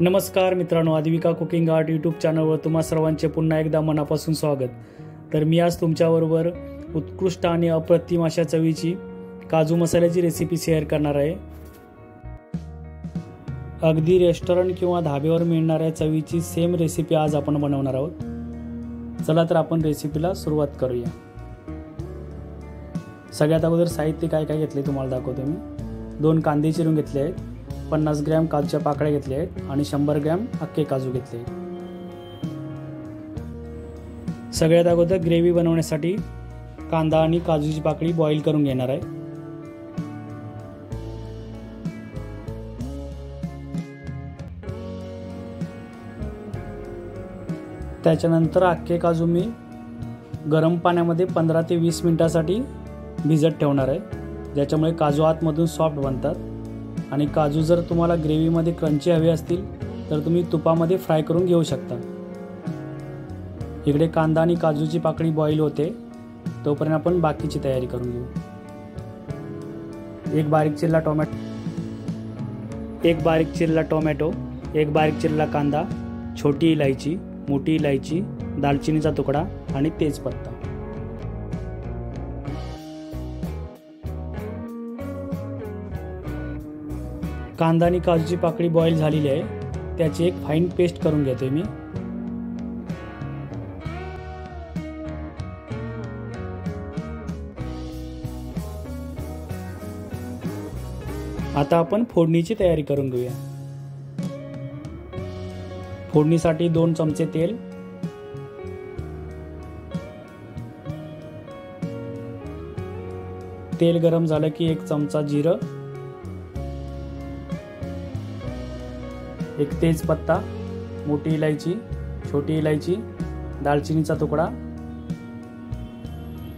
नमस्कार मित्रांनो, आदिविका cooking art YouTube चॅनलवर तुम्हा सर्वांचे पुन्हा एकदा मनापासून स्वागत। तर मी आज तुमच्याबरोबर उत्कृष्ट आणि अप्रतिम अशा चवीची काजू मसाल्याची रेसिपी शेअर करणार आहे। अगदी रेस्टॉरंट किंवा धाब्यावर मिळणाऱ्या चवीची सेम रेसिपी आज आपण बनवणार आहोत। चला तर आपण रेसिपीला सुरुवात करूया। सगळ्यात अगोदर साहित्य काय काय घेतले तुम्हाला दाखवतो मी। 2 कांदे चिरून घेतले आहेत, 50 ग्रॅम काजूच्या पाकळ्या घेतल्या आहेत आणि 100 ग्रॅम अख्खे काजू घेतले आहेत। सगळ्यात अगोदर ग्रेव्ही बनवण्यासाठी कांदा आणि काजूची पाकळी बॉईल करून घेणार आहे। त्याच्यानंतर अख्खे काजू मी गरम पाण्यामध्ये 15 ते 20 मिनिटांसाठी भिजत ठेवणार आहे, ज्याच्यामुळे काजू आतमधून सॉफ्ट बनतात। आणि काजू जर तुम्हाला ग्रेव्हीमध्ये क्रंची हवे असतील तर तुम्ही तुपामध्ये फ्राय करून घेऊ शकता। इकडे कांदा आणि काजूची पाकळी बॉईल होते, तोपर्यंत आपण बाकीची तयारी करून घेऊ। एक बारीक चिरला टोमॅटो, एक बारीक चिरला कांदा, छोटी इलायची, मोठी इलायची, दालचिनीचा तुकडा आणि तेजपत्ता। कांदा आणि काजूची पाकळी बॉईल झालेली आहे, त्याची एक फाईन पेस्ट करून घेतोय मी। आता आपण फोडणीची तयारी करून घेऊया। फोडणीसाठी 2 चमचे तेल, तेल गरम झालं की 1 चमचा जिरं, 1 तेजपत्ता, मोठी इलायची, छोटी इलायची, दालचिनीचा तुकडा,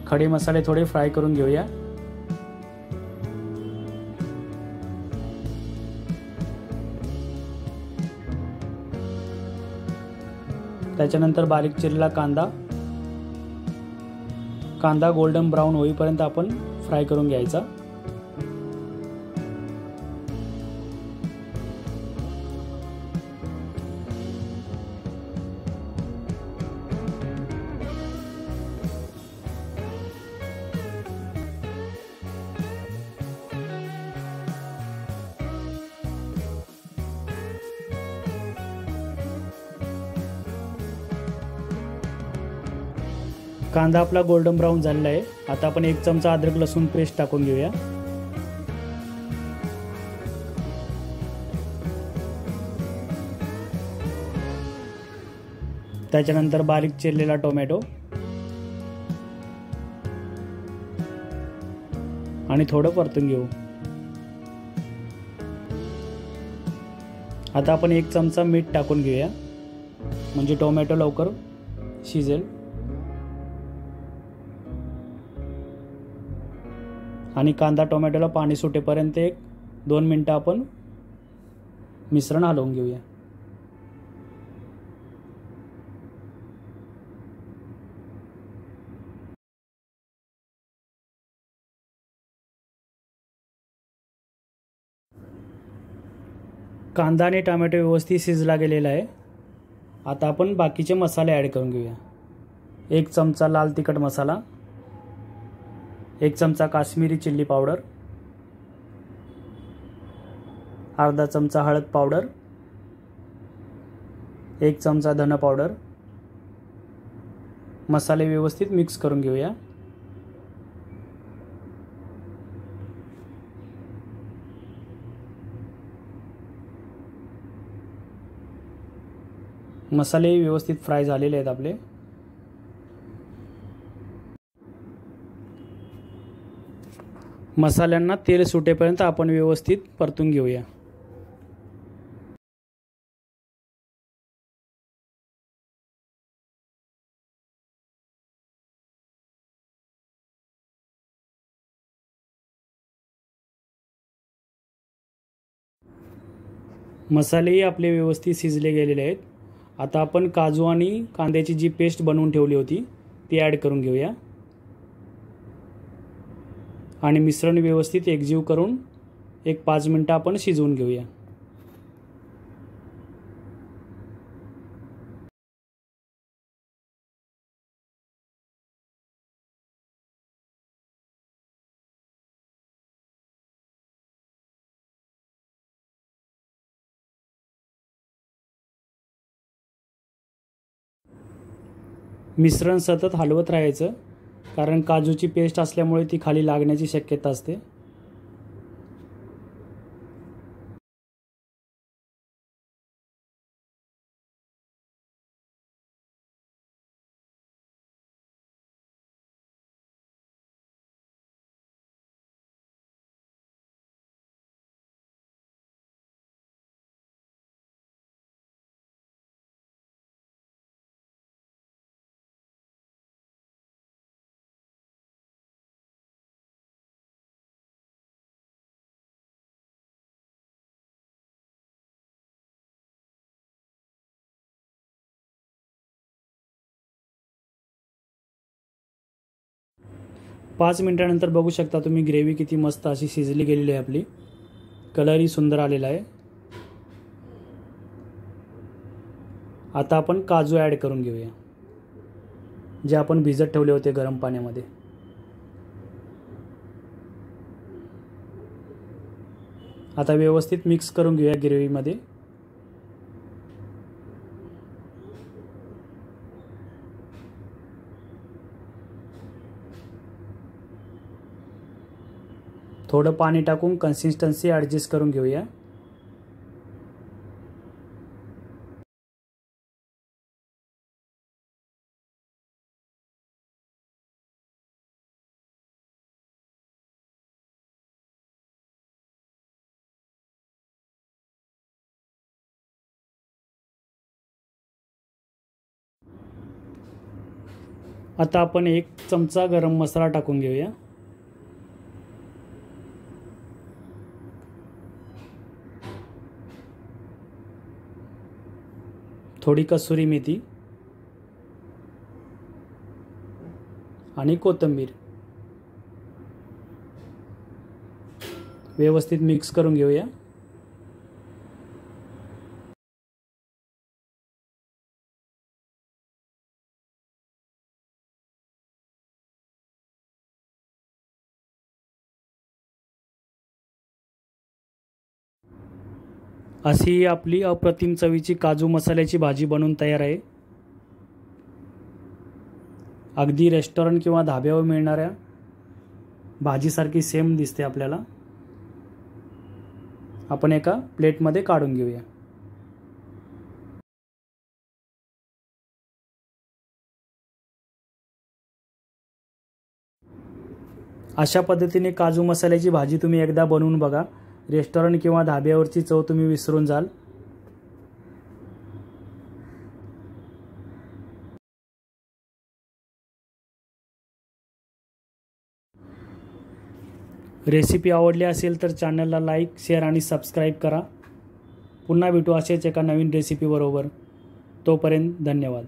खडे मसाले थोडे फ्राय करून घेऊया। त्याच्यानंतर बारीक चिरलेला कांदा गोल्डन ब्राऊन होईपर्यंत आपण फ्राय करून घ्यायचा। कांदा आपला गोल्डन ब्राऊन झालेला आहे। आता आपण 1 चमचा अद्रक लसूण पेस्ट टाकून घेऊया। त्याच्यानंतर बारीक चिरलेला टोमॅटो आणि थोडं परतून घेऊ। आता आपण 1 चमचा मीठ टाकून घेऊया, म्हणजे टोमॅटो लवकर शिजेल। आणि कांदा टोमॅटोला पाणी सुटेपर्यंत 1-2 मिनिटं आपण मिश्रण हलवून घेऊया। कांदा आणि टोमॅटो व्यवस्थित शिजला गेलेला आहे। आता आपण बाकीचे मसाले ॲड करून घेऊया। 1 चमचा लाल तिखट मसाला, 1 चमचा काश्मीरी चिल्ली पावडर, अर्धा चमचा हळद पावडर, 1 चमचा धना पावडर। मसाले व्यवस्थित मिक्स करून घेऊया। मसाले व्यवस्थित फ्राय झालेले आहेत आपले। मसाल्यांना तेल सुटेपर्यंत आपण व्यवस्थित परतून घेऊया। मसालेही आपले व्यवस्थित शिजले गेलेले आहेत। आता आपण काजू आणि कांद्याची जी पेस्ट बनवून ठेवली होती ती ॲड करून घेऊया आणि मिश्रण व्यवस्थित एकजीव करून 5 मिनिटं आपण शिजवून घेऊया। मिश्रण सतत हलवत राहायचं, कारण काजूची पेस्ट असल्यामुळे ती खाली लागण्याची शक्यता असते. पाच मिनिटानंतर बघू शकता तुम्ही ग्रेव्ही किती मस्त अशी शिजली गेलेली आहे आपली. कलरही सुंदर आलेला आहे. आता आपण काजू ॲड करून घेऊया, जे आपण भिजत ठेवले होते गरम पाण्यामध्ये. आता व्यवस्थित मिक्स करून घेऊया ग्रेव्हीमध्ये. थोडं पाणी टाकून कन्सिस्टन्सी ॲडजस्ट करून घेऊया. आता आपण 1 चमचा गरम मसाला टाकून घेऊया. थोडी कसुरी मेथी आणि कोथिंबीर व्यवस्थित मिक्स करून घेऊया. अशी आपली अप्रतिम चवीची काजू मसाल्याची भाजी बनवून तयार आहे. अगदी रेस्टॉरंट किंवा धाब्यावर मिळणाऱ्या भाजीसारखी सेम दिसते आपल्याला. आपण एका प्लेटमध्ये काढून घेऊया. अशा पद्धतीने काजू मसाल्याची भाजी तुम्ही एकदा बनवून बघा. रेस्टॉरंट किंवा धाब्यावरची चव तुम्ही विसरून जाल. रेसिपी आवडली असेल तर चॅनलला लाईक, शेअर आणि सबस्क्राईब करा. पुन्हा भेटू असेच एका नवीन रेसिपीबरोबर. तोपर्यंत धन्यवाद.